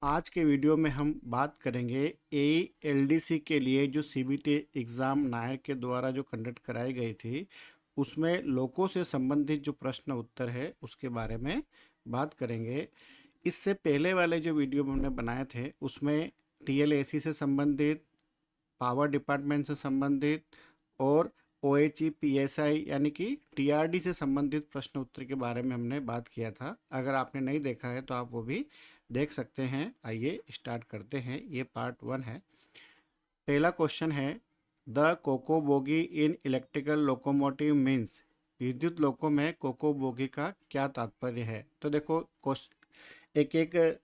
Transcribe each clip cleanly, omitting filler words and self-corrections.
आज के वीडियो में हम बात करेंगे एलडीसी के लिए जो सीबीटी एग्ज़ाम नायर के द्वारा जो कंडक्ट कराई गई थी, उसमें लोगों से संबंधित जो प्रश्न उत्तर है उसके बारे में बात करेंगे। इससे पहले वाले जो वीडियो हमने बनाए थे उसमें टीएलएसी से संबंधित, पावर डिपार्टमेंट से संबंधित और ओएचई पीएसआई यानी कि टीआरडी से संबंधित प्रश्न उत्तर के बारे में हमने बात किया था। अगर आपने नहीं देखा है तो आप वो भी देख सकते हैं। आइए स्टार्ट करते हैं। ये पार्ट 1 है। पहला क्वेश्चन है, the coco bogie in electrical locomotive means. विद्युत लोको में कोको बोगी का क्या तात्पर्य है? तो देखो एक एक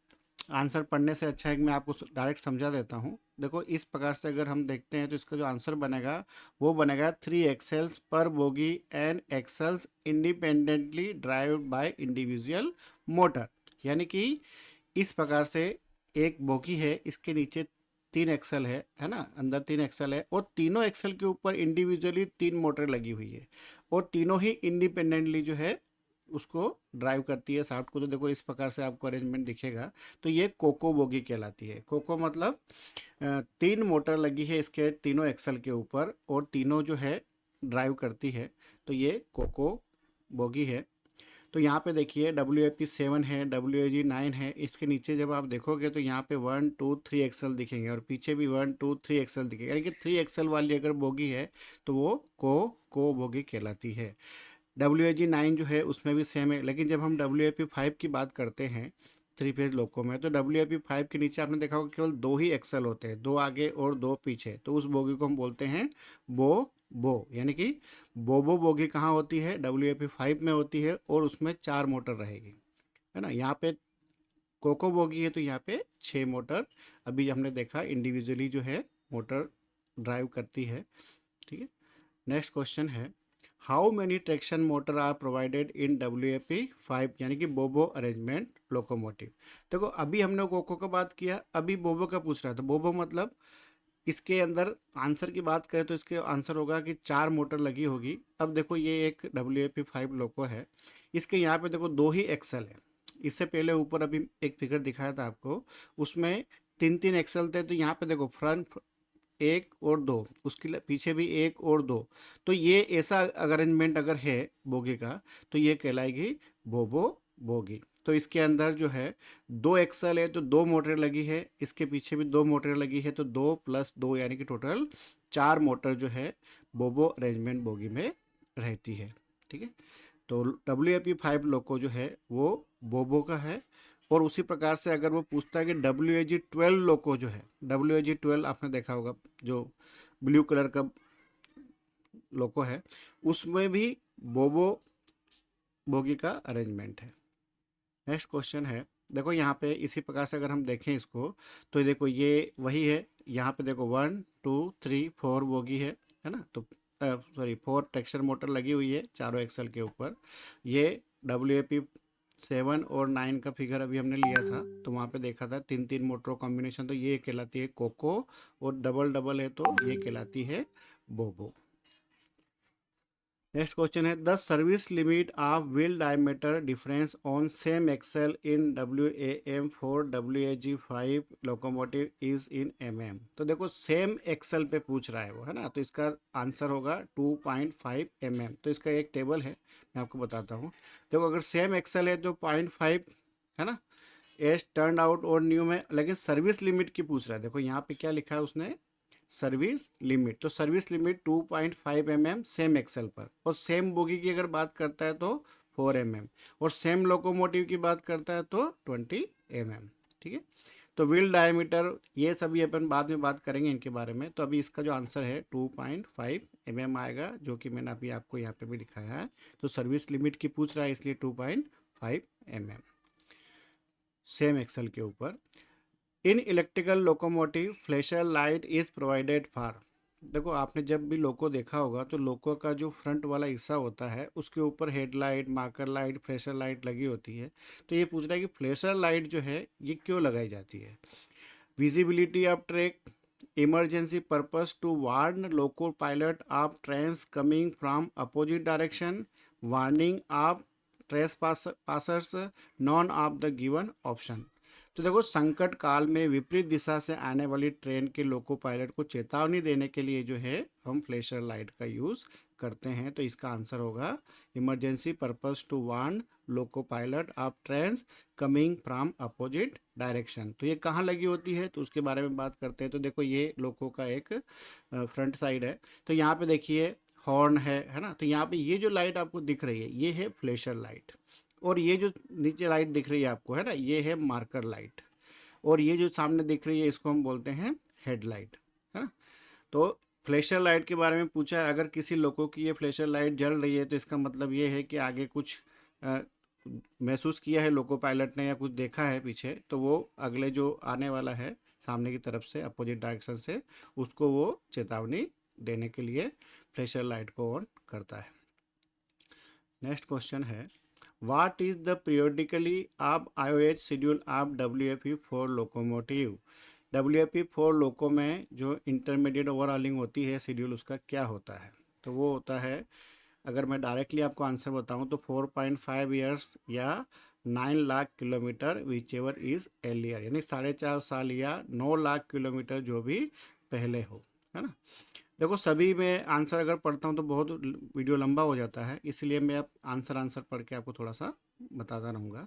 आंसर पढ़ने से अच्छा है कि मैं आपको डायरेक्ट समझा देता हूँ। देखो इस प्रकार से अगर हम देखते हैं तो इसका जो आंसर बनेगा वो बनेगा 3 एक्सेल्स पर bogie and axles independently drive by individual motor. यानी कि इस प्रकार से एक बोगी है, इसके नीचे 3 एक्सल है ना, अंदर 3 एक्सल है और तीनों एक्सल के ऊपर इंडिविजुअली 3 मोटर लगी हुई है और तीनों ही इंडिपेंडेंटली जो है उसको ड्राइव करती है शाफ्ट को। तो देखो इस प्रकार से आपको अरेंजमेंट दिखेगा। तो ये कोको बोगी कहलाती है। कोको मतलब 3 मोटर लगी है इसके तीनों एक्सल के ऊपर और तीनों जो है ड्राइव करती है, तो ये कोको बोगी है। तो यहाँ पे देखिए WAP7 है, WAG9 है। इसके नीचे जब आप देखोगे तो यहाँ पे 1 2 3 एक्सल दिखेंगे और पीछे भी 1 2 3 एक्सल दिखेंगे। यानी कि 3 एक्सल वाली अगर बोगी है तो वो को बोगी कहलाती है। WAG9 जो है उसमें भी सेम है, लेकिन जब हम WAP5 की बात करते हैं थ्री फेज लोको में, तो WAP5 के नीचे आपने देखा होगा केवल 2 ही एक्सल होते हैं, 2 आगे और 2 पीछे। तो उस बोगी को हम बोलते हैं बो यानी कि बोबो बोगी कहाँ होती है? WAP5 में होती है और उसमें 4 मोटर रहेगी, है ना। यहाँ पे कोको बोगी है तो यहाँ पे 6 मोटर अभी हमने देखा इंडिविजुअली जो है मोटर ड्राइव करती है। ठीक है। नेक्स्ट क्वेश्चन है, how many traction motor are provided in WAP5 यानी कि बोबो अरेंजमेंट लोकोमोटिव। देखो अभी हमने कोको का बात किया, अभी बोबो का पूछ रहा था। बोबो मतलब इसके अंदर आंसर की बात करें तो इसके आंसर होगा कि 4 मोटर लगी होगी। अब देखो ये एक WAP5 लोको है, इसके यहाँ पे देखो 2 ही एक्सल है। इससे पहले ऊपर अभी एक फिगर दिखाया था आपको, उसमें 3 एक्सल थे। तो यहाँ पे देखो फ्रंट 1 और 2, उसके पीछे भी 1 और 2। तो ये ऐसा अरेंजमेंट अगर है बोगी का तो ये कहलाएगी बोबो बोगी। तो इसके अंदर जो है 2 एक्सल है तो 2 मोटर लगी है, इसके पीछे भी 2 मोटर लगी है, तो 2 + 2 यानी कि टोटल 4 मोटर जो है बोबो अरेंजमेंट बोगी में रहती है। ठीक है। तो WAP5 लोको जो है वो बोबो का है। और उसी प्रकार से अगर वो पूछता है कि WAG12 लोको जो है, WAG12 आपने देखा होगा जो ब्लू कलर का लोको है, उसमें भी बोबो बोगी का अरेंजमेंट है। नेक्स्ट क्वेश्चन है, देखो यहाँ पे इसी प्रकार से अगर हम देखें इसको तो देखो ये वही है। यहाँ पे देखो 1 2 3 4 बोगी है ना। तो सॉरी 4 ट्रैक्शन मोटर लगी हुई है चारों एक्सल के ऊपर। ये WAP7 और 9 का फिगर अभी हमने लिया था तो वहाँ पे देखा था 3 मोटरों कॉम्बिनेशन, तो ये कहलाती है कोको। और डबल डबल है तो ये कहलाती है बोबो। नेक्स्ट क्वेश्चन है, the service limit of wheel diameter difference on same axle in WAM4 WAG5 locomotive is in mm। तो देखो सेम एक्सेल पे पूछ रहा है वो, है ना। तो इसका आंसर होगा 2.5 mm। तो इसका एक टेबल है, मैं आपको बताता हूँ। देखो अगर सेम एक्सेल है तो 0.5 है ना, एस टर्न आउट और न्यू में। लेकिन सर्विस लिमिट की पूछ रहा है। देखो यहाँ पे क्या लिखा है उसने, सर्विस लिमिट। तो service limit 2.5 mm same axle पर, और सेम बोगी की अगर बात करता है तो 4 mm, और सेम लोकोमोटिव की बात करता है तो 20 mm। ठीक है। तो व्हील डायमीटर ये सभी अपन बाद में बात करेंगे इनके बारे में। तो अभी इसका जो आंसर है 2.5 mm आएगा, जो कि मैंने अभी आपको यहाँ पे भी दिखाया है। तो सर्विस लिमिट की पूछ रहा है इसलिए 2.5 mm सेम एक्सल के ऊपर। इन electrical locomotive flasher light is provided for. देखो आपने जब भी लोको देखा होगा तो लोको का जो फ्रंट वाला हिस्सा होता है उसके ऊपर headlight, marker light, flasher light लगी होती है। तो ये पूछ रहा है कि फ्लैशर लाइट जो है ये क्यों लगाई जाती है? Visibility of track, emergency purpose to warn loco pilot of trains coming from opposite direction, warning of trespassers, none of the given option. तो देखो, संकट काल में विपरीत दिशा से आने वाली ट्रेन के लोको पायलट को चेतावनी देने के लिए जो है हम फ्लैशर लाइट का यूज़ करते हैं। तो इसका आंसर होगा emergency purpose to warn loco pilot of trains coming from opposite direction. तो ये कहाँ लगी होती है, तो उसके बारे में बात करते हैं। तो देखो, ये लोको का एक फ्रंट साइड है। तो यहाँ पे देखिए हॉर्न है ना। तो यहाँ पे ये जो लाइट आपको दिख रही है ये है फ्लैशर लाइट, और ये जो नीचे लाइट दिख रही है आपको, है ना, ये है मार्कर लाइट, और ये जो सामने दिख रही है इसको हम बोलते हैं हेडलाइट, है ना। तो फ्लैशर लाइट के बारे में पूछा है, अगर किसी लोगों की ये फ्लैशर लाइट जल रही है तो इसका मतलब ये है कि आगे कुछ अ, महसूस किया है लोको पायलट ने या कुछ देखा है पीछे, तो वो अगले जो आने वाला है सामने की तरफ से अपोजिट डायरेक्शन से, उसको वो चेतावनी देने के लिए फ्लैशर लाइट को ऑन करता है। नेक्स्ट क्वेश्चन है, what is the periodically of IOH schedule of WFE for locomotive. WFE for loco में जो इंटरमीडिएट ओवरऑलिंग होती है शेड्यूल, उसका क्या होता है। तो वो होता है, अगर मैं डायरेक्टली आपको आंसर बताऊं तो 4.5 ईयर्स या 9 lakh kilometre which ever is earlier, यानी 4.5 साल या 9 लाख किलोमीटर जो भी पहले हो, है ना। देखो, सभी में आंसर अगर पढ़ता हूँ तो बहुत वीडियो लंबा हो जाता है, इसलिए मैं अब आंसर पढ़ के आपको थोड़ा सा बताता रहूँगा।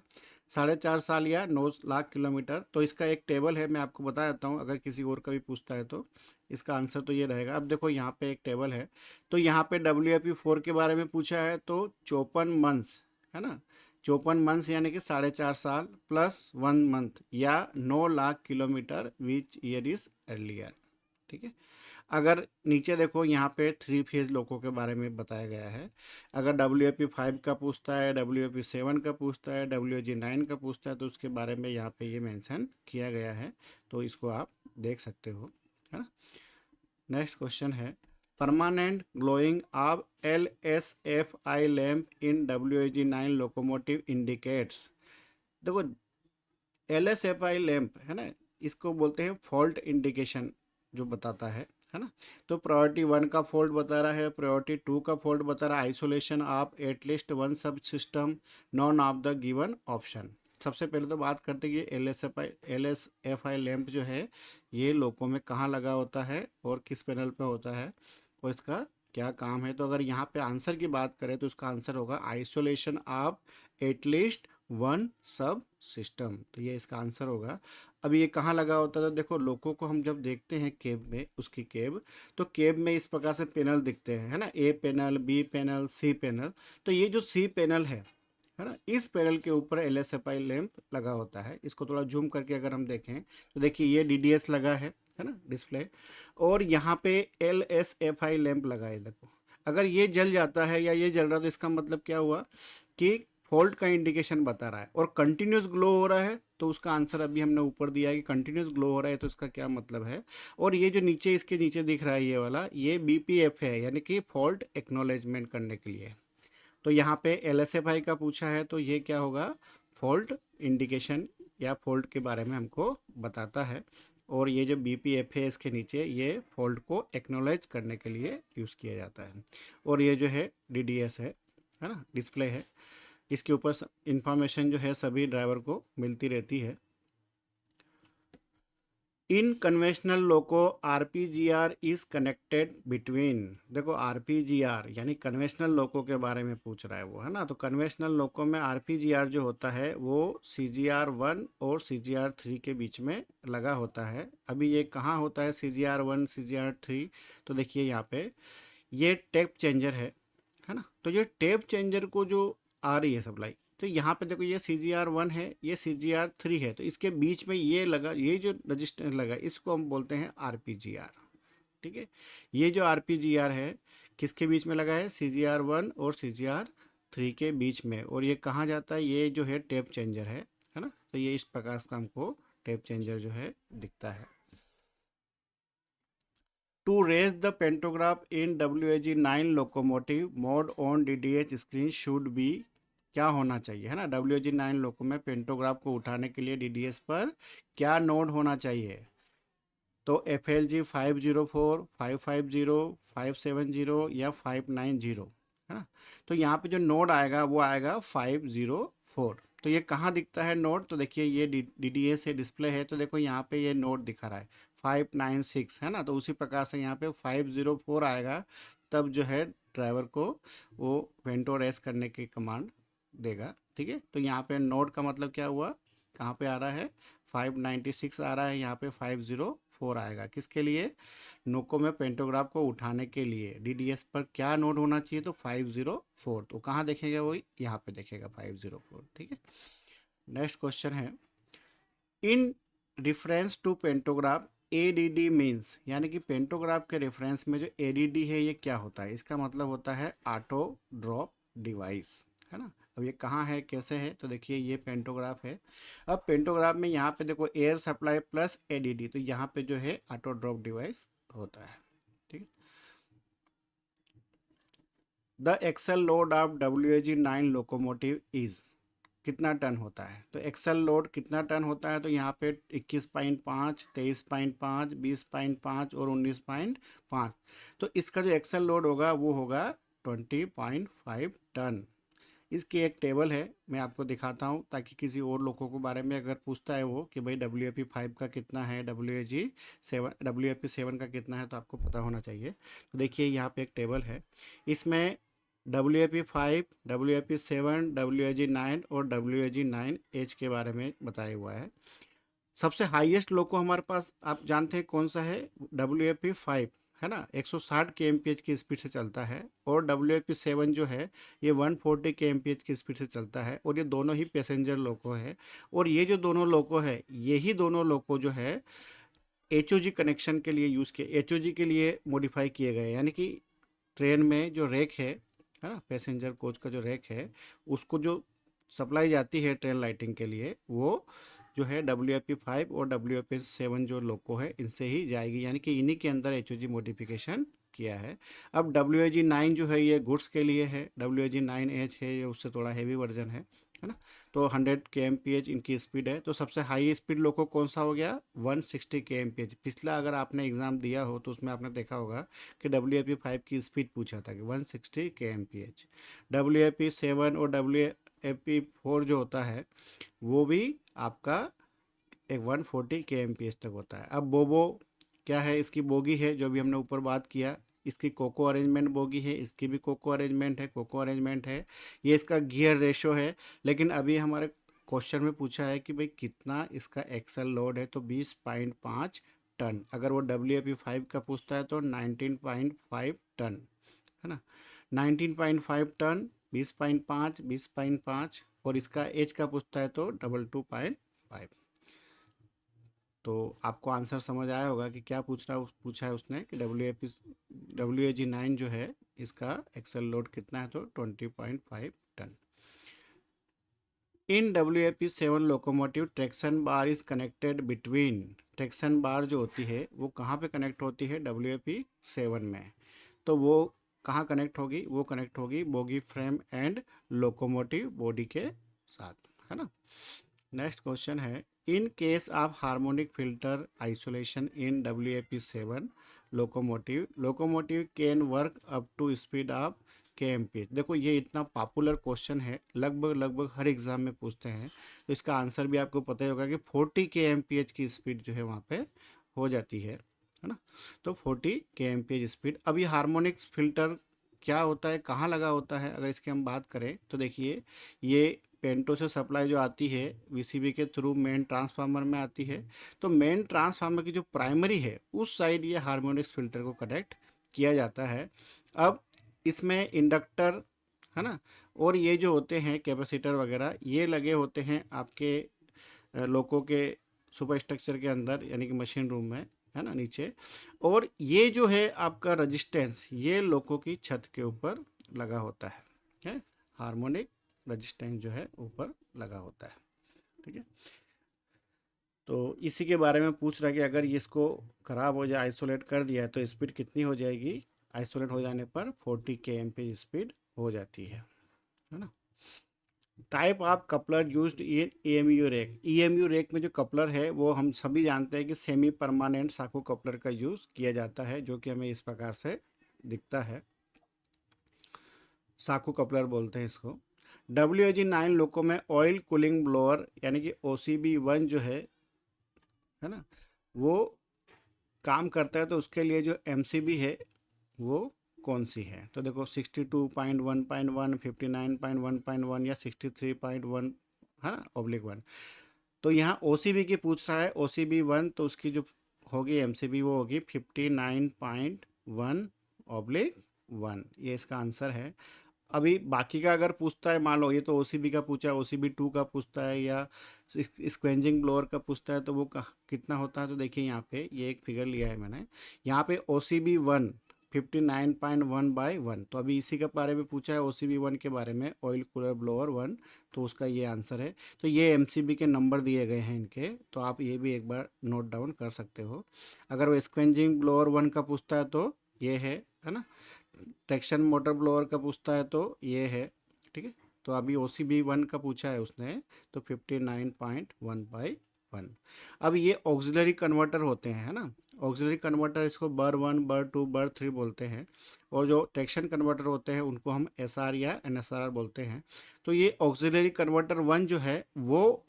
4.5 साल या 9 लाख किलोमीटर, तो इसका एक टेबल है, मैं आपको बता देता हूँ, अगर किसी और का भी पूछता है तो इसका आंसर तो ये रहेगा। अब देखो, यहाँ पे एक टेबल है, तो यहाँ पे WFE4 के बारे में पूछा है, तो 54 मंथ्स, है ना। 54 मंथ्स यानी कि 4.5 साल प्लस 1 मंथ या 9 lakh kilometre which year is earlier, ठीक है। अगर नीचे देखो, यहाँ पे 3 फेज लोको के बारे में बताया गया है। अगर WFE5 का पूछता है, WFE7 का पूछता है, WG9 का पूछता है, तो उसके बारे में यहाँ पे ये मेंशन किया गया है, तो इसको आप देख सकते हो, है ना। नेक्स्ट क्वेश्चन है, permanent glowing of LSFI lamp in WG9 locomotive indicates. देखो, LSFI लैम्प है ना, इसको बोलते हैं फॉल्ट इंडिकेशन, जो बताता है ना। तो प्रायोरिटी 1 का फॉल्ट बता रहा है, प्रायोरिटी 2 का फॉल्ट बता रहा है, आइसोलेशन ऑफ एटलीस्ट 1 सब system, non of the given option. सबसे पहले तो बात करते हैं कि LSFI लैम्प जो है ये लोको में कहाँ लगा होता है और किस पैनल पे होता है और इसका क्या काम है। तो अगर यहाँ पे आंसर की बात करें तो इसका आंसर होगा आइसोलेशन ऑफ एटलीस्ट 1 सब सिस्टम, तो ये इसका आंसर होगा। अब ये कहाँ लगा होता था, देखो लोगों को हम जब देखते हैं केब में, उसकी केब, तो केब में इस प्रकार से पैनल दिखते हैं, है ना, A panel, B panel, C panel. तो ये जो C पैनल है ना, इस पैनल के ऊपर LSFI लैंप लगा होता है। इसको थोड़ा जूम करके अगर हम देखें तो देखिए ये DDS लगा है ना, डिस्प्ले, और यहाँ पे LSFI लैंप लगा है। देखो, अगर ये जल जाता है या ये जल रहा, तो इसका मतलब क्या हुआ कि फॉल्ट का इंडिकेशन बता रहा है, और कंटिन्यूस ग्लो हो रहा है, तो उसका आंसर अभी हमने ऊपर दिया है कि कंटिन्यूस ग्लो हो रहा है, तो इसका क्या मतलब है। और ये जो नीचे इसके नीचे दिख रहा है ये वाला, ये BPF है, यानी कि फॉल्ट एक्नॉलेजमेंट करने के लिए। तो यहाँ पे LSFI का पूछा है, तो ये क्या होगा, फॉल्ट इंडिकेशन या फॉल्ट के बारे में हमको बताता है। और ये जो BPF है इसके नीचे, ये फॉल्ट को एक्नॉलेज करने के लिए यूज़ किया जाता है। और ये जो है DDS है ना, डिस्प्ले है, इसके ऊपर इंफॉर्मेशन जो है सभी ड्राइवर को मिलती रहती है। इन conventional loco RPGR is connected between. देखो, RPGR यानी कन्वेंशनल लोको के बारे में पूछ रहा है वो, है ना। तो कन्वेंशनल लोको में RPGR जो होता है वो CGR1 और CGR3 के बीच में लगा होता है। अभी ये कहाँ होता है CGR1 CGR3, तो देखिए यहाँ पे ये टेप चेंजर है ना। तो ये टेप चेंजर को जो आ रही है सप्लाई, तो यहाँ पे देखो ये CGR1 है, ये CGR3 है, तो इसके बीच में ये लगा, ये जो रजिस्टर लगा, इसको हम बोलते हैं RPGR, ठीक है। ये जो RPGR है किसके बीच में लगा है, CGR1 और CGR3 के बीच में। और ये कहाँ जाता है, ये जो है टेप चेंजर है ना। तो ये इस प्रकार से हमको टेप चेंजर जो है दिखता है। To raise the pantograph in WAG9 locomotive mode on DDH screen should be, क्या होना चाहिए, है ना। WAG9 लोको में पेंटोग्राफ को उठाने के लिए DDS पर क्या नोड होना चाहिए। तो FLG 504, 550, 570 या 590, है ना। तो यहाँ पे जो नोड आएगा वो आएगा 504। तो ये कहाँ दिखता है नोड, तो देखिए ये DDA से डिस्प्ले है, तो देखो यहाँ पे ये नोड दिखा रहा है 596 है ना। तो उसी प्रकार से यहाँ पे 504 आएगा, तब जो है ड्राइवर को वो वेंटो रेस करने की कमांड देगा। ठीक है, तो यहाँ पे नोड का मतलब क्या हुआ, कहाँ पे आ रहा है 596 आ रहा है, यहाँ पे 504 आएगा। किसके लिए, नोको में पेंटोग्राफ को उठाने के लिए DDS पर क्या नोड होना चाहिए, तो 504। तो कहाँ देखेगा वो, यहाँ पे देखेगा 504। ठीक है, नेक्स्ट क्वेश्चन है, in reference to pantograph ADD means, यानी कि पेंटोग्राफ के रेफरेंस में जो ADD है ये क्या होता है, इसका मतलब होता है ऑटो ड्रॉप डिवाइस, है ना। अब ये कहाँ है, कैसे है, तो देखिए ये पेंटोग्राफ है। अब पेंटोग्राफ में यहाँ पे देखो एयर सप्लाई प्लस ADD, तो यहाँ पे जो है ऑटो ड्रॉप डिवाइस होता है। ठीक है, the axle load of WAG-9 locomotive is, कितना टन होता है, तो एक्सल लोड कितना टन होता है, तो यहाँ पे 21.5, 23.5, 20.5 और 19.5। तो इसका जो एक्सल लोड होगा वो होगा 20.5 टन। इसकी एक टेबल है, मैं आपको दिखाता हूँ, ताकि किसी और लोगों के बारे में अगर पूछता है वो कि भाई WAP-5 का कितना है, WAP-7 का कितना है, तो आपको पता होना चाहिए। तो देखिए यहाँ पे एक टेबल है, इसमें WAP-5, WAP-7, WAG-9 और WAG-9H के बारे में बताया हुआ है। सबसे हाईएस्ट लोको हमारे पास आप जानते हैं कौन सा है, WAP-5 है ना, 160 kmph की स्पीड से चलता है, और WAP-7 जो है ये 140 kmph की स्पीड से चलता है, और ये दोनों ही पैसेंजर लोको है। और ये जो दोनों लोको है, यही दोनों लोको जो है HOG कनेक्शन के लिए यूज़ किए, HOG के लिए मॉडिफाई किए गए, यानी कि ट्रेन में जो रैक है ना, पैसेंजर कोच का जो रैक है, उसको जो सप्लाई जाती है ट्रेन लाइटिंग के लिए, वो जो है WAP-5 और WAP-7 जो लोको है इनसे ही जाएगी, यानी कि इन्हीं के अंदर HOG मॉडिफिकेशन किया है। अब WAG-9 जो है ये गुड्स के लिए है, WAG-9H है, ये उससे थोड़ा हैवी वर्जन है ना। तो 100 kmph इनकी स्पीड है। तो सबसे हाई स्पीड लोको कौन सा हो गया, 160 kmph। पिछला अगर आपने एग्ज़ाम दिया हो तो उसमें आपने देखा होगा कि WAP-5 की स्पीड पूछा था कि 160 kmph। WAP-7 और WAP-4 जो होता है वो भी आपका एक 140 kmph तक होता है। अब बोबो क्या है, इसकी बोगी है, जो भी हमने ऊपर बात किया, इसकी कोको अरेंजमेंट बोगी है, इसकी भी कोको अरेंजमेंट है। ये इसका गियर रेशो है। लेकिन अभी हमारे क्वेश्चन में पूछा है कि भाई कितना इसका एक्सल लोड है, तो 20.5 टन। अगर वो WAP-5 का पूछता है तो 19.5 टन, है ना। 19.5 टन, 20.5, 20.5, और इसका एज का पूछता है तो 22.5। तो आपको आंसर समझ आया होगा कि क्या पूछा है उसने, कि WAG-9 जो है इसका एक्सल लोड कितना है, तो 20.5 ton. In WAP-7 locomotive traction bar is connected between, traction bar जो होती है वो कहाँ पे कनेक्ट होती है, WAP-7 में। तो वो कहाँ कनेक्ट होगी, वो कनेक्ट होगी bogie frame and locomotive body के साथ, है ना। नेक्स्ट क्वेश्चन है, in case of harmonic filter isolation in WAP-7 locomotive can work up to speed of kmph। देखो ये इतना पॉपुलर क्वेश्चन है, लगभग हर एग्जाम में पूछते हैं, तो इसका आंसर भी आपको पता ही होगा कि 40 kmph की स्पीड जो है वहाँ पे हो जाती है ना। तो 40 kmph स्पीड। अब ये हार्मोनिक्स फिल्टर क्या होता है, कहाँ लगा होता है, अगर इसकी हम बात करें तो देखिए ये पेंटो से सप्लाई जो आती है VCB के थ्रू मेन ट्रांसफार्मर में आती है। तो मेन ट्रांसफार्मर की जो प्राइमरी है उस साइड ये हार्मोनिक्स फिल्टर को कनेक्ट किया जाता है। अब इसमें इंडक्टर, है ना, और ये जो होते हैं कैपेसिटर वगैरह, ये लगे होते हैं आपके लोको के सुपर स्ट्रक्चर के अंदर, यानी कि मशीन रूम में, है ना, नीचे। और ये जो है आपका रजिस्टेंस, ये लोको की छत के ऊपर लगा होता है हार्मोनिक रजिस्टेंस जो है ऊपर लगा होता है। ठीक है, तो इसी के बारे में पूछ रहा है कि अगर इसको ख़राब हो जाए, आइसोलेट कर दिया है, तो स्पीड कितनी हो जाएगी, आइसोलेट हो जाने पर 40 kmph स्पीड हो जाती है ना। Type of coupler used in EMU rack, EMU rack में जो कपलर है वो हम सभी जानते हैं कि सेमी परमानेंट साकू कपलर का यूज़ किया जाता है, जो कि हमें इस प्रकार से दिखता है, साकू कपलर बोलते हैं इसको। WAG-9 लोको में ऑयल कूलिंग ब्लोअर यानी कि OCB-1 जो है ना, वो काम करता है, तो उसके लिए जो MCB है वो कौन सी है? तो देखो 62.1.1, 59.1.1 या 63.1, है ना, -1। तो यहाँ OCB की पूछ रहा है, OCB-1, तो उसकी जो होगी MCB वो होगी 59.1/1। ये इसका आंसर है। अभी बाकी का अगर पूछता है, मान लो ये तो OCB का पूछा है, OCB-2 का पूछता है या स्क्वेंजिंग ब्लोअर का पूछता है, तो वो कितना होता है? तो देखिए यहाँ पे ये एक फिगर लिया है मैंने, यहाँ पे OCB-1 59.1/1। तो अभी इसी के बारे में पूछा है, OCB-1 के बारे में, ऑयल कूलर ब्लोअर 1, तो उसका ये आंसर है। तो ये MCB के नंबर दिए गए हैं इनके, तो आप ये भी एक बार नोट डाउन कर सकते हो। अगर वो स्क्वेंजिंग ब्लोअर 1 का पूछता है तो ये है ना। ट्रैक्शन मोटर ब्लोअर का पूछता है तो ये है, ठीक है। तो अभी OCB-1 का पूछा है उसने, तो 59.1/1। अब ये ऑक्सिलरी कन्वर्टर होते हैं, है ना। ऑक्सिलरी कन्वर्टर इसको बर 1, बर 2, बर 3 बोलते हैं, और जो ट्रैक्शन कन्वर्टर होते हैं उनको हम SR या NSR बोलते हैं। तो ये ऑक्सिलरी कन्वर्टर 1 जो है वो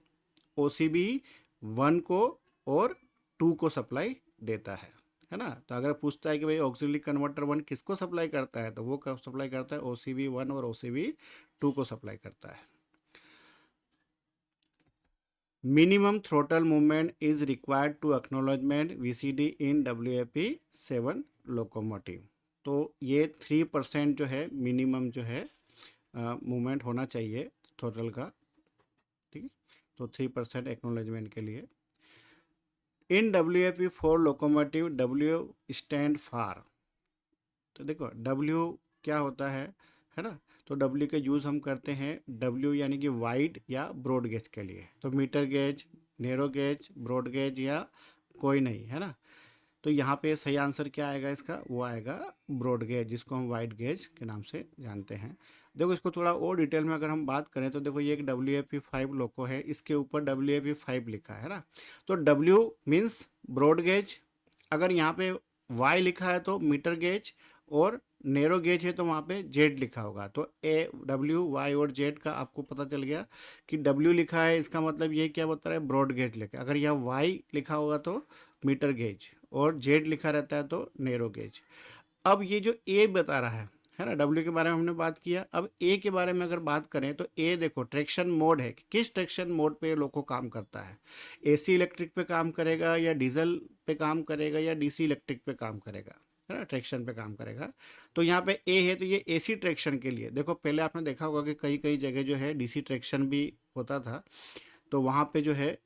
OCB-1 को और 2 को सप्लाई देता है ना। तो अगर पूछता है कि भाई ऑक्सिलरी कन्वर्टर 1 किसको सप्लाई करता है, तो वो कब सप्लाई करता है? OCB-1 और OCB-2 को सप्लाई करता है। Minimum throttle movement is required to acknowledgement VCD in WAP-7 locomotive. तो ये 3% जो है मिनिमम जो है मूवमेंट होना चाहिए थ्रोटल का, ठीक है। तो 3% एक्नॉलेजमेंट के लिए। इन WAP-4 locomotive W stand for. तो देखो W क्या होता है ना। तो W के यूज़ हम करते हैं W यानी कि वाइड या ब्रॉड गेज के लिए। तो metre gauge, narrow gauge, broad gauge या कोई नहीं, है ना। तो यहाँ पे सही आंसर क्या आएगा इसका? वो आएगा ब्रॉड गेज, जिसको हम वाइड गेज के नाम से जानते हैं। देखो इसको थोड़ा और डिटेल में अगर हम बात करें तो देखो ये एक WAP-5 लोको है, इसके ऊपर WAP-5 लिखा है ना। तो W मीन्स ब्रॉड गेज, अगर यहाँ पे Y लिखा है तो मीटर गेज, और नैरो गेज है तो वहाँ पे Z लिखा होगा। तो W, Y और Z का आपको पता चल गया कि W लिखा है, इसका मतलब ये क्या बता रहा है? ब्रॉड गेज लिखा है। अगर यहाँ Y लिखा होगा तो मीटर गेज, और Z लिखा रहता है तो नैरो गेज। अब ये जो A बता रहा है ना, W के बारे में हमने बात किया। अब A के बारे में अगर बात करें तो A देखो ट्रैक्शन मोड है, किस ट्रैक्शन मोड पे लोको काम करता है? AC इलेक्ट्रिक पे काम करेगा, या डीजल पे काम करेगा, या DC इलेक्ट्रिक पे काम करेगा, है ना, ट्रैक्शन पे काम करेगा। तो यहाँ पे A है तो ये AC ट्रैक्शन के लिए। देखो पहले आपने देखा होगा कि कई कई जगह जो है DC ट्रैक्शन भी होता था, तो वहाँ पे जो है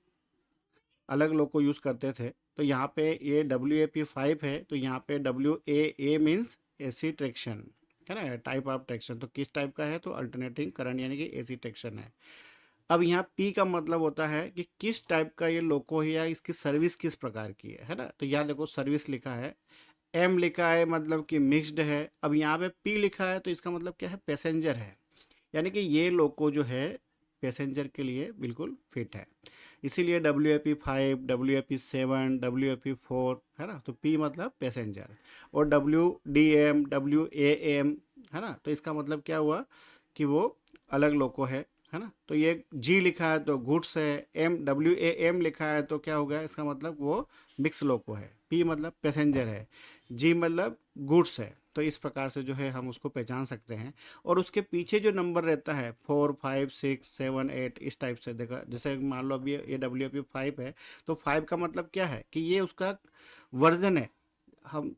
अलग लोग को यूज़ करते थे। तो यहाँ पे ये WAP-5 है, तो यहाँ पे WAA मीन्स AC ट्रैक्शन, है ना, टाइप ऑफ ट्रैक्शन। तो किस टाइप का है? तो अल्टरनेटिंग करंट यानी कि AC ट्रैक्शन है। अब यहाँ P का मतलब होता है कि किस टाइप का ये लोको है, या इसकी सर्विस किस प्रकार की है ना। तो यहाँ देखो सर्विस लिखा है, M लिखा है मतलब कि मिक्स्ड है। अब यहाँ पे P लिखा है तो इसका मतलब क्या है? पैसेंजर है, यानी कि ये लोको जो है पैसेंजर के लिए बिल्कुल फिट है। इसीलिए WAP-5, WAP-7, WAP-4, है ना। तो P मतलब पैसेंजर, और WDM, WAM, है ना। तो इसका मतलब क्या हुआ कि वो अलग लोको है ना। तो ये G लिखा है तो गुड्स है, WAM लिखा है तो क्या हो गया? इसका मतलब वो मिक्स लोको है। P मतलब पैसेंजर है, G मतलब गुड्स है। तो इस प्रकार से जो है हम उसको पहचान सकते हैं। और उसके पीछे जो नंबर रहता है 4, 5, 6, 7, 8, इस टाइप से देखा, जैसे मान लो अभी ये WAP-5 है, तो 5 का मतलब क्या है कि ये उसका वर्जन है। हम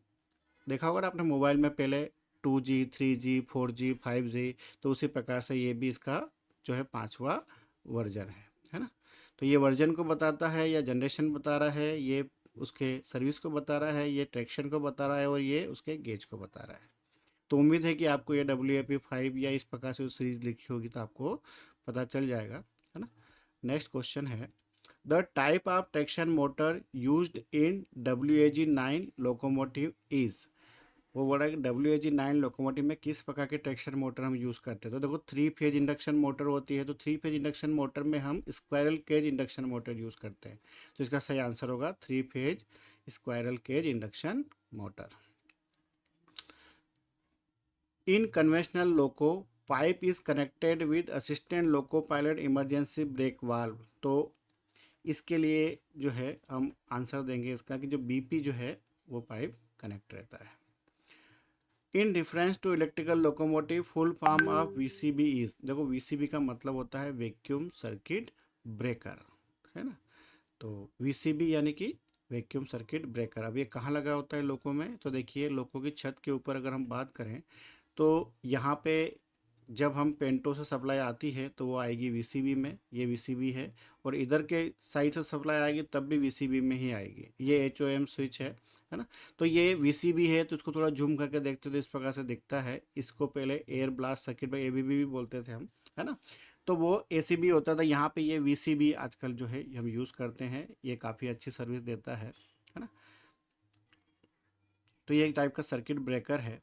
देखा होगा ना आपने मोबाइल में पहले 2G, 3G, 4G, 5G, तो उसी प्रकार से ये भी इसका जो है 5वां वर्जन है ना। तो ये वर्जन को बताता है, या जनरेशन बता रहा है, ये उसके सर्विस को बता रहा है, ये ट्रैक्शन को बता रहा है, और ये उसके गेज को बता रहा है। तो उम्मीद है कि आपको ये WAP-5 या इस प्रकार से सीरीज लिखी होगी तो आपको पता चल जाएगा, है ना। नेक्स्ट क्वेश्चन है, the type of traction motor used in WAG-9 locomotive is. वो बोला कि WAG-9 लोकोमोटिव में किस प्रकार के ट्रैक्शन मोटर हम यूज़ करते हैं। तो देखो 3 फेज इंडक्शन मोटर होती है, तो 3 फेज इंडक्शन मोटर में हम squirrel cage induction motor use करते हैं। तो इसका सही आंसर होगा 3 phase squirrel cage induction motor. In conventional loco pipe is connected with assistant loco pilot emergency brake valve. तो इसके लिए जो है हम आंसर देंगे इसका कि जो बीपी जो है वो पाइप कनेक्ट रहता है। In difference to electrical locomotive full form of VCB is, देखो वीसीबी का मतलब होता है वैक्यूम सर्किट ब्रेकर, है ना। तो वीसीबी यानी कि वैक्यूम सर्किट ब्रेकर। अब ये कहाँ लगा होता है लोको में, तो देखिए लोको की छत के ऊपर अगर हम बात करें तो यहाँ पे जब हम पेंटो से सप्लाई आती है तो वो आएगी वीसीबी में, ये वीसीबी है, और इधर के साइड से सप्लाई आएगी तब भी वीसीबी में ही आएगी। ये एचओएम स्विच है ना। तो ये वीसीबी है, तो इसको थोड़ा जूम करके देखते तो इस प्रकार से दिखता है। इसको पहले एयर ब्लास्ट सर्किट में एबीबी भी बोलते थे हम, है ना। तो वो एसीबी होता था, यहाँ पे ये वीसीबी आजकल जो है हम यूज़ करते हैं, ये काफ़ी अच्छी सर्विस देता है ना। तो ये एक टाइप का सर्किट ब्रेकर है।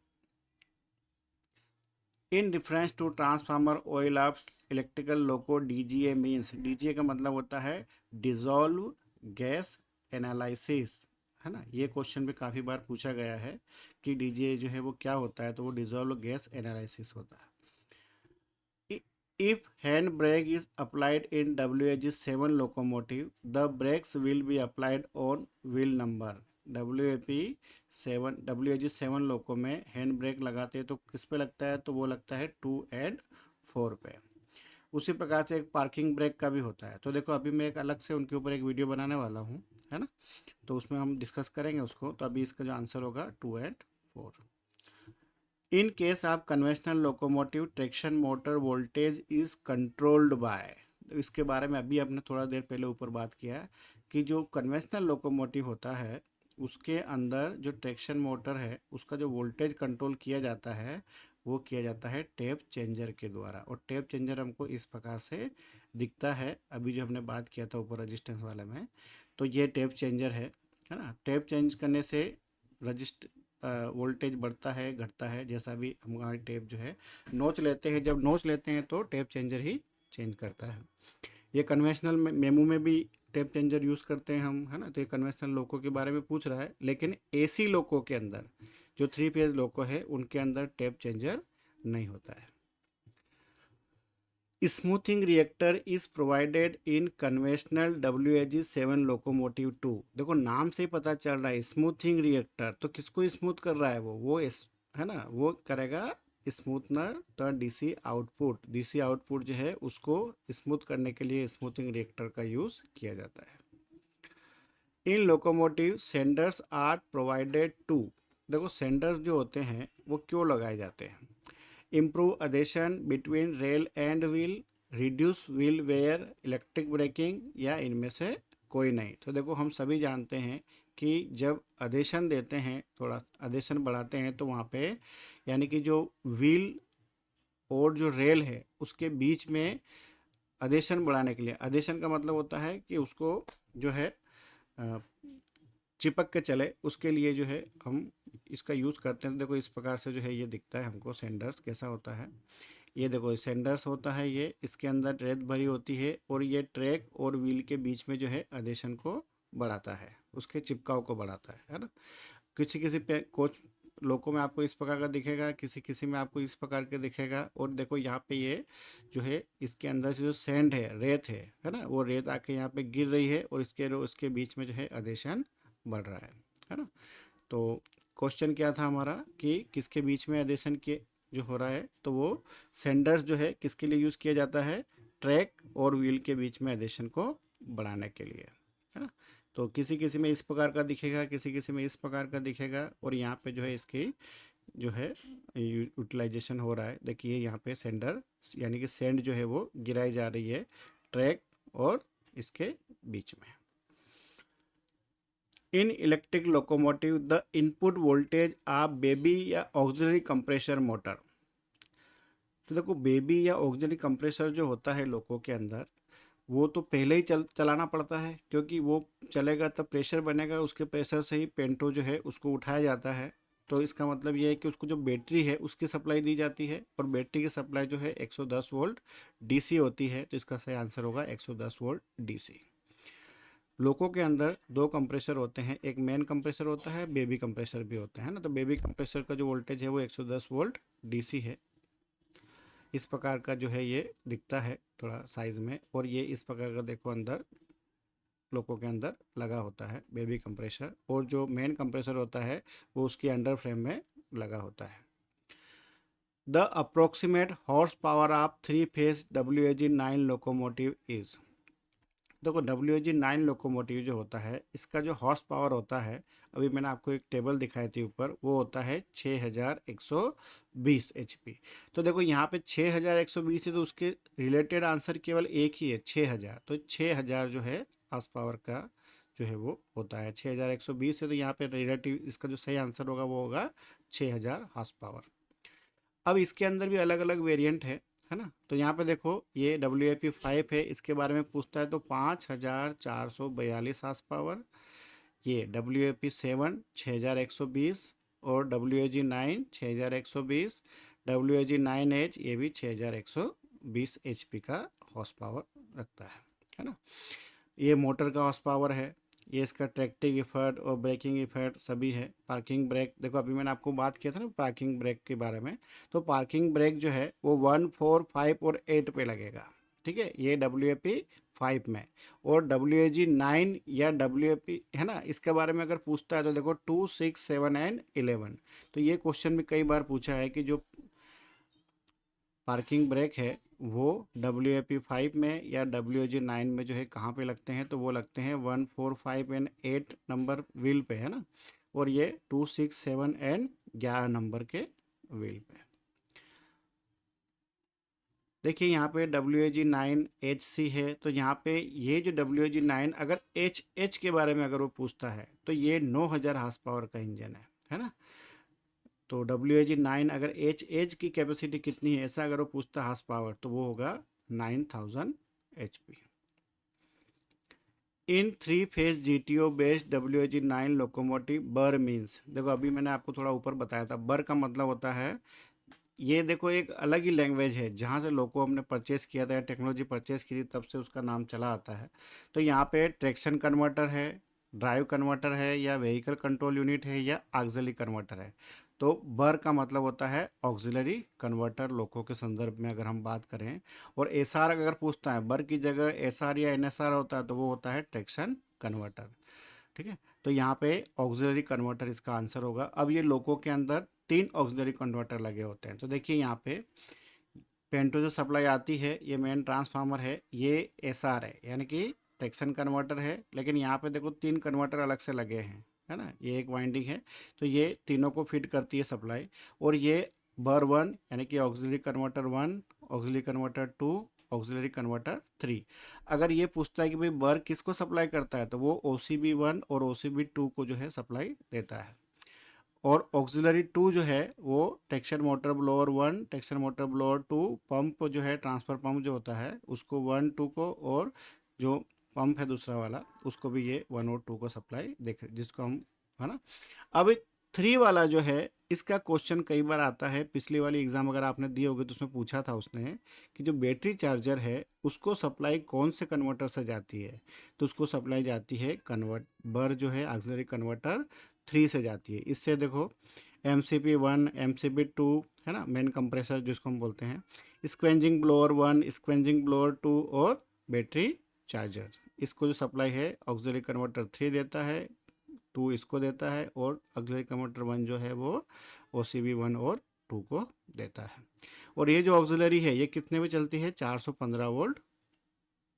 In difference to transformer oil of electrical loco, DGA means, DGA का मतलब होता है डिजॉल्व गैस एनालिसिस, है ना। ये क्वेश्चन भी काफ़ी बार पूछा गया है कि डीजीए जो है वो क्या होता है, तो वो डिजॉल्व गैस एनालिसिस होता है। If hand brake is applied in WAG7 locomotive, the brakes will be applied on wheel number. WAG7 loco में हैंड ब्रेक लगाते हैं तो किस पे लगता है, तो वो लगता है 2 और 4 पे। उसी प्रकार से एक पार्किंग ब्रेक का भी होता है। तो देखो अभी मैं एक अलग से उनके ऊपर एक वीडियो बनाने वाला हूँ, है ना, तो उसमें हम डिस्कस करेंगे उसको। तो अभी इसका जो आंसर होगा 2 और 4। इन case of conventional locomotive traction motor voltage is controlled by, तो इसके बारे में अभी आपने थोड़ा देर पहले ऊपर बात किया कि जो कन्वेंशनल लोकोमोटिव होता है उसके अंदर जो ट्रैक्शन मोटर है उसका जो वोल्टेज कंट्रोल किया जाता है वो किया जाता है टेप चेंजर के द्वारा। और टेप चेंजर हमको इस प्रकार से दिखता है, अभी जो हमने बात किया था ऊपर रजिस्टेंस वाले में, तो ये टेप चेंजर है ना। टेप चेंज करने से रजिस्ट वोल्टेज बढ़ता है घटता है, जैसा भी हमारी टेप जो है नोच लेते हैं, जब नोच लेते हैं तो टेप चेंजर ही चेंज करता है। ये कन्वेंशनल मेमू में भी टेप चेंजर यूज़ करते हैं हम, है ना। तो ये कन्वेंशनल लोको के बारे में पूछ रहा है, लेकिन एसी लोको के अंदर जो 3 फेज लोको है उनके अंदर टेप चेंजर नहीं होता है। Smoothing reactor is provided in conventional WAG7 locomotive 2। देखो नाम से ही पता चल रहा है स्मूथिंग रिएक्टर, तो किसको स्मूथ कर रहा है वो है ना, वो करेगा स्मूथनर। तो डीसी आउटपुट जो है उसको स्मूथ करने के लिए स्मूथिंग रिएक्टर का यूज़ किया जाता है। In locomotive sanders are provided to, देखो सेंडर्स जो होते हैं वो क्यों लगाए जाते हैं, improve adhesion between rail and wheel, reduce wheel wear, electric braking, या इनमें से कोई नहीं। तो देखो हम सभी जानते हैं कि जब अडेशन देते हैं, थोड़ा अडेशन बढ़ाते हैं, तो वहाँ पे यानी कि जो व्हील और जो रेल है उसके बीच में अडेशन बढ़ाने के लिए, अडेशन का मतलब होता है कि उसको जो है चिपक के चले, उसके लिए जो है हम इसका यूज़ करते हैं। देखो इस प्रकार से जो है ये दिखता है हमको सेंडर्स कैसा होता है। ये देखो सेंडर्स होता है, ये इसके अंदर रेत भरी होती है और ये ट्रैक और व्हील के बीच में जो है अडेशन को बढ़ाता है, उसके चिपकाव को बढ़ाता है ना। किसी किसी पे कोच लोगों में आपको इस प्रकार का दिखेगा, किसी किसी में आपको इस प्रकार के दिखेगा। और देखो यहाँ पे ये जो है इसके अंदर से जो सैंड है, रेत है ना, वो रेत आके यहाँ पे गिर रही है और इसके बीच में जो है अडेशन बढ़ रहा है ना। तो क्वेश्चन क्या था हमारा कि किसके बीच में अडेशन के जो हो रहा है, तो वो सेंडर्स जो है किसके लिए यूज़ किया जाता है, ट्रैक और व्हील के बीच में अडेशन को बढ़ाने के लिए, है ना। तो किसी किसी में इस प्रकार का दिखेगा, किसी किसी में इस प्रकार का दिखेगा, और यहाँ पे जो है इसकी जो है यूटिलाइजेशन हो रहा है। देखिए यहाँ पे सेंडर यानी कि सेंड जो है वो गिराई जा रही है ट्रैक और इसके बीच में। इन electric locomotive the input voltage of baby या ऑक्सिलरी कंप्रेसर मोटर, तो देखो बेबी या ऑक्सिलरी कंप्रेसर जो होता है लोको के अंदर वो तो पहले ही चलाना पड़ता है, क्योंकि वो चलेगा तब प्रेशर बनेगा, उसके प्रेशर से ही पेंटो जो है उसको उठाया जाता है। तो इसका मतलब ये है कि उसको जो बैटरी है उसकी सप्लाई दी जाती है, और बैटरी की सप्लाई जो है 110 वोल्ट डीसी होती है। तो इसका सही आंसर होगा 110 वोल्ट डीसी। लोको के अंदर 2 कंप्रेसर होते हैं, एक मेन कंप्रेसर होता है, बेबी कंप्रेसर भी होता है ना। तो बेबी कंप्रेसर का जो वोल्टेज है वो 110 वोल्ट डीसी है। इस प्रकार का जो है ये दिखता है थोड़ा साइज़ में, और ये इस प्रकार का देखो अंदर लोगों के अंदर लगा होता है बेबी कंप्रेसर, और जो मेन कंप्रेसर होता है वो उसके अंडर फ्रेम में लगा होता है। The approximate horse power of 3 phase WAG-9 locomotive is. देखो WAG-9 लोकोमोटिव जो होता है इसका जो हॉर्स पावर होता है, अभी मैंने आपको एक टेबल दिखाई थी ऊपर, वो होता है 6120 HP। तो देखो यहाँ पे 6120 है तो उसके रिलेटेड आंसर केवल एक ही है 6000, तो 6000 जो है हॉर्स पावर का जो है वो होता है 6120 है, तो यहाँ पे रिलेटिव इसका जो सही आंसर होगा वो होगा 6000 हॉर्स पावर। अब इसके अंदर भी अलग अलग वेरिएंट है ना। तो यहाँ पे देखो ये WAP-5 है, इसके बारे में पूछता है तो 5442 हार्स पावर। ये WAP-7 6120 और WAG-9 6120, WAG-9H ये भी 6120 HP का हॉर्स पावर रखता है ना। ये मोटर का हॉर्स पावर है। ये इसका ट्रैक्टिंग इफर्ट और ब्रेकिंग इफर्ट सभी है। पार्किंग ब्रेक, देखो अभी मैंने आपको बात किया था ना पार्किंग ब्रेक के बारे में, तो पार्किंग ब्रेक जो है वो 1, 4, 5 और 8 पे लगेगा, ठीक है, ये WAP-5 में। और WAG-9 या WAP है ना, इसके बारे में अगर पूछता है तो देखो 2, 6, 7 एंड 11। तो ये क्वेश्चन भी कई बार पूछा है कि जो पार्किंग ब्रेक है वो WAP-5 में या WAG-9 में जो है कहाँ पे लगते हैं, तो वो लगते हैं 1, 4, 5 एंड 8 नंबर व्हील पे है ना, और ये 2, 6, 7 एंड 11 नंबर के व्हील पे। देखिए यहाँ पे WAG-9HC है, तो यहाँ पे ये जो WAG-9 अगर HH के बारे में अगर वो पूछता है तो ये 9000 हार्स पावर का इंजन है ना। तो WAG-9 अगर एच की कैपेसिटी कितनी है ऐसा अगर वो पूछता हार्स पावर तो वो होगा 9000 HP। इन 3 phase GTO based WAG-9 locomotive बर मीन्स, देखो अभी मैंने आपको थोड़ा ऊपर बताया था बर का मतलब होता है, ये देखो एक अलग ही लैंग्वेज है, जहाँ से लोको हमने परचेस किया था या टेक्नोलॉजी परचेस की थी तब से उसका नाम चला आता है। तो यहाँ पे ट्रैक्शन कन्वर्टर है, ड्राइव कन्वर्टर है, या व्हीकल कंट्रोल यूनिट है, या ऑक्सिलरी कन्वर्टर है। तो बर का मतलब होता है ऑक्सिलरी कन्वर्टर लोको के संदर्भ में अगर हम बात करें। और एसआर अगर पूछता है बर की जगह एसआर या एनएसआर होता है तो वो होता है ट्रैक्शन कन्वर्टर, ठीक है। तो यहाँ पे ऑक्सिलरी कन्वर्टर इसका आंसर होगा। अब ये लोको के अंदर 3 ऑक्सिलरी कन्वर्टर लगे होते हैं। तो देखिए यहाँ पे पेंटो जो सप्लाई आती है ये मेन ट्रांसफार्मर है, ये एसआर है यानी कि ट्रैक्शन कन्वर्टर है, लेकिन यहाँ पे देखो 3 कन्वर्टर अलग से लगे हैं है ना, ये एक वाइंडिंग है, तो ये तीनों को फीड करती है सप्लाई। और ये बर 1 यानी कि auxiliary converter 1, auxiliary converter 2, auxiliary converter 3। अगर ये पूछता है कि भाई बर किसको सप्लाई करता है तो वो OCB-1 और OCB-2 को जो है सप्लाई देता है। और ऑक्सिलरी 2 जो है वो traction motor blower 1, traction motor blower 2, pump जो है ट्रांसफर पंप जो होता है उसको 1, 2 को, और जो पंप है दूसरा वाला उसको भी ये 1 और 2 को सप्लाई देख जिसको हम है ना। अब 3 वाला जो है इसका क्वेश्चन कई बार आता है, पिछली वाली एग्जाम अगर आपने दी होगी तो उसमें पूछा था उसने कि जो बैटरी चार्जर है उसको सप्लाई कौन से कन्वर्टर से जाती है, तो उसको सप्लाई जाती है कन्वर्ट बर जो है ऑक्सिलरी कन्वर्टर 3 से जाती है। इससे देखो MCP-1, MCP-2 है ना, मेन कंप्रेसर जिसको हम बोलते हैं, स्क्वेंजिंग ब्लोअर 1, स्क्वेंजिंग ब्लोअर 2 और बैटरी चार्जर, इसको जो सप्लाई है ऑक्सिलरी कन्वर्टर 3 देता है, 2 इसको देता है, और ऑक्सिलरी कन्वर्टर 1 जो है वो OCB-1 और 2 को देता है। और ये जो ऑक्सिलरी है ये कितने में चलती है, 415 वोल्ट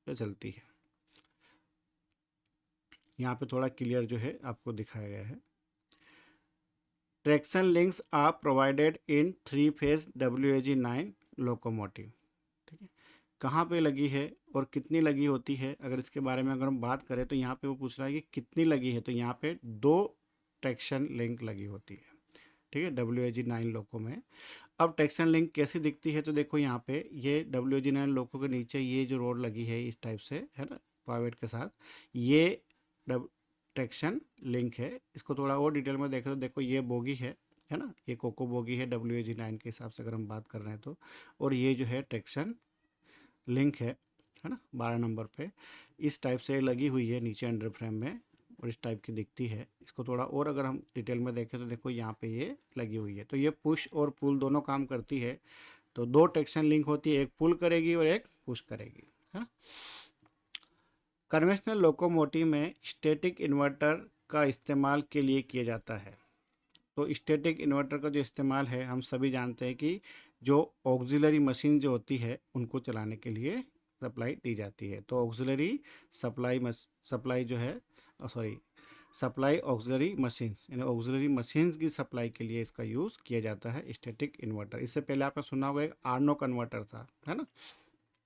पे चलती है। यहाँ पे थोड़ा क्लियर जो है आपको दिखाया गया है। Traction links are provided in 3 phase WAG-9 locomotive, ठीक है, कहाँ पे लगी है और कितनी लगी होती है, अगर इसके बारे में अगर हम बात करें तो यहाँ पे वो पूछ रहा है कि कितनी लगी है, तो यहाँ पे 2 ट्रैक्शन लिंक लगी होती है, ठीक है, WAG-9 लोको में। अब ट्रैक्शन लिंक कैसी दिखती है, तो देखो यहाँ पे ये WAG-9 लोको के नीचे ये जो रोड लगी है इस टाइप से है ना पावेट के साथ, ये ट्रैक्शन लिंक है। इसको थोड़ा और डिटेल में देखें तो देखो ये बोगी है ना, ये कोको बोगी है WAG-9 के हिसाब से अगर हम बात कर रहे हैं तो, और ये जो है ट्रैक्शन लिंक है ना 12 नंबर पे इस टाइप से लगी हुई है नीचे अंडर फ्रेम में, और इस टाइप की दिखती है। इसको थोड़ा और अगर हम डिटेल में देखें तो देखो यहाँ पे ये लगी हुई है, तो ये पुश और पुल दोनों काम करती है। तो दो ट्रैक्शन लिंक होती है, एक पुल करेगी और एक पुश करेगी, है। कन्वेंशनल लोकोमोटिव में स्टैटिक इन्वर्टर का इस्तेमाल के लिए किया जाता है। तो स्टैटिक इन्वर्टर का जो इस्तेमाल है, हम सभी जानते हैं कि जो ऑक्सिलरी मशीन जो होती है उनको चलाने के लिए सप्लाई दी जाती है। तो ऑक्सिलरी सप्लाई जो है, सॉरी, सप्लाई ऑक्सिलरी मशीन्स, यानी ऑक्सिलरी मशीन्स की सप्लाई के लिए इसका यूज़ किया जाता है स्टैटिक इन्वर्टर। इससे पहले आपने सुना होगा एक आर्नो कन्वर्टर था, है ना।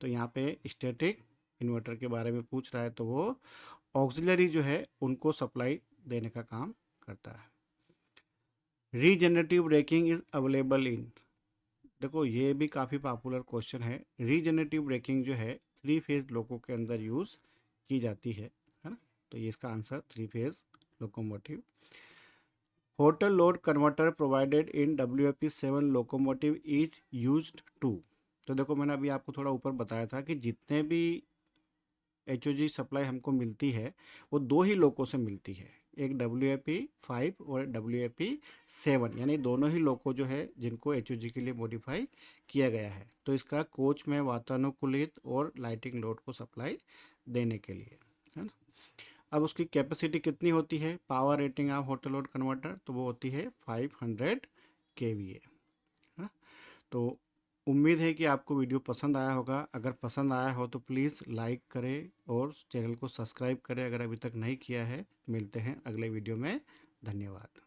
तो यहाँ पे स्टैटिक इन्वर्टर के बारे में पूछ रहा है, तो वो ऑक्सिलरी जो है उनको सप्लाई देने का काम करता है। Regenerative braking is available in, देखो ये भी काफ़ी पॉपुलर क्वेश्चन है। रीजनरेटिव ब्रेकिंग जो है 3 फेज लोको के अंदर यूज़ की जाती है ना। तो ये इसका answer 3 phase locomotive. Hotel load converter provided in WFP7 locomotive is used to, तो देखो मैंने अभी आपको थोड़ा ऊपर बताया था कि जितने भी HOG सप्लाई हमको मिलती है वो दो ही लोको से मिलती है, एक WFP5 और WFP7, यानी दोनों ही लोको जो है जिनको HOG के लिए मॉडिफाई किया गया है। तो इसका कोच में वातानुकूलित और लाइटिंग लोड को सप्लाई देने के लिए, है ना। अब उसकी कैपेसिटी कितनी होती है, power rating of hotel load converter, तो वो होती है 500 kVA, है ना। तो उम्मीद है कि आपको वीडियो पसंद आया होगा। अगर पसंद आया हो तो प्लीज़ लाइक करें और चैनल को सब्सक्राइब करें अगर अभी तक नहीं किया है। मिलते हैं अगले वीडियो में। धन्यवाद।